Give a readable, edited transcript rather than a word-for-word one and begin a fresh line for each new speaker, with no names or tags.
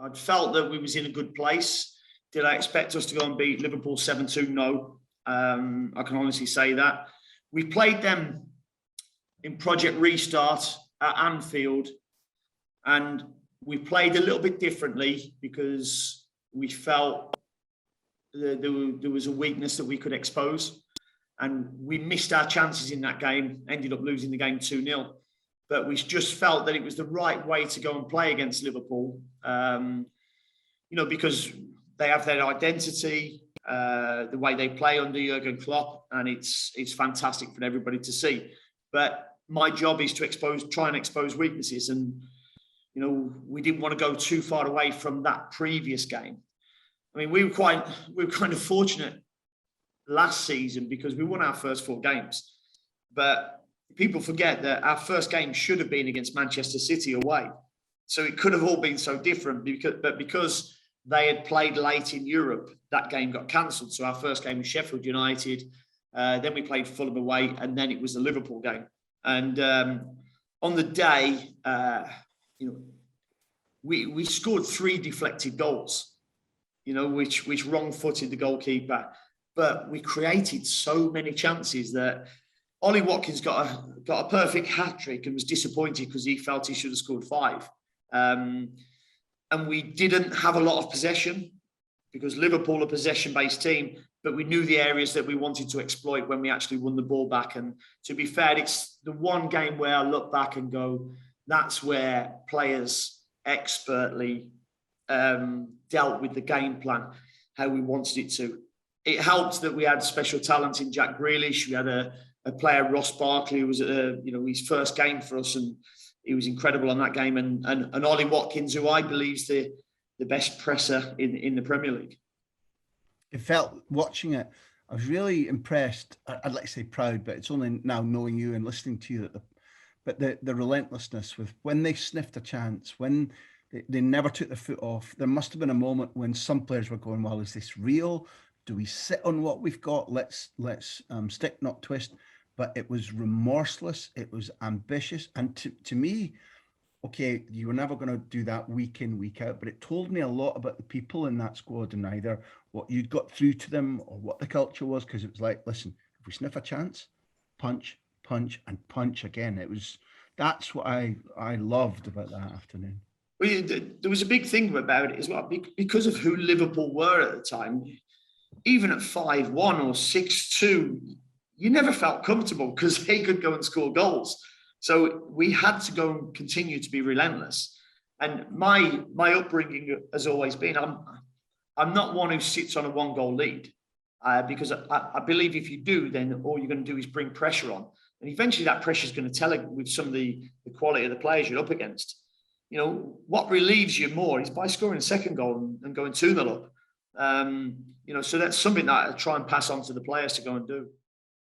I'd felt that we was in a good place. Did I expect us to go and beat Liverpool 7-2? No. I can honestly say that. We played them in Project Restart at Anfield, and we played a little bit differently because we felt there was a weakness that we could expose, and we missed our chances in that game, ended up losing the game 2-0. But we just felt that it was the right way to go and play against Liverpool, because they have their identity, the way they play under Jurgen Klopp, and it's fantastic for everybody to see. But my job is to try and expose weaknesses, and we didn't want to go too far away from that previous game. I mean, we were kind of fortunate last season because we won our first 4 games, but people forget that our first game should have been against Manchester City away, so it could have all been so different. Because they had played late in Europe, that game got cancelled. So our first game was Sheffield United, then we played Fulham away, and then it was the Liverpool game. And on the day, we scored 3 deflected goals, which wrong-footed the goalkeeper. But we created so many chances that Ollie Watkins got a perfect hat-trick and was disappointed because he felt he should have scored 5. And we didn't have a lot of possession because Liverpool are a possession-based team, but we knew the areas that we wanted to exploit when we actually won the ball back. And to be fair, it's the one game where I look back and go, that's where players expertly dealt with the game plan, how we wanted it to. It helped that we had special talent in Jack Grealish. We had a player, Ross Barkley, who was his first game for us, and he was incredible on that game. And Ollie Watkins, who I believe is the best presser in the Premier League.
It felt, watching it, I was really impressed. I'd like to say proud, but it's only now knowing you and listening to you but the relentlessness with when they sniffed a chance, when they never took their foot off. There must have been a moment when some players were going, well, is this real? Do we sit on what we've got? Let's stick, not twist. But it was remorseless. It was ambitious. And to me, okay, you were never going to do that week in, week out, but it told me a lot about the people in that squad and either what you'd got through to them or what the culture was, because it was like, listen, if we sniff a chance, punch, punch, and punch again. That's what I loved about that afternoon.
Well, there was a big thing about it as well, because of who Liverpool were at the time. Even at 5-1 or 6-2, you never felt comfortable because they could go and score goals. So we had to go and continue to be relentless. And my upbringing has always been, I'm not one who sits on a 1-goal lead, because I believe if you do, then all you're going to do is bring pressure on. And eventually that pressure is going to tell with some of the quality of the players you're up against. What relieves you more is by scoring a second goal and going 2-0 up. So that's something that I try and pass on to the players to go and do.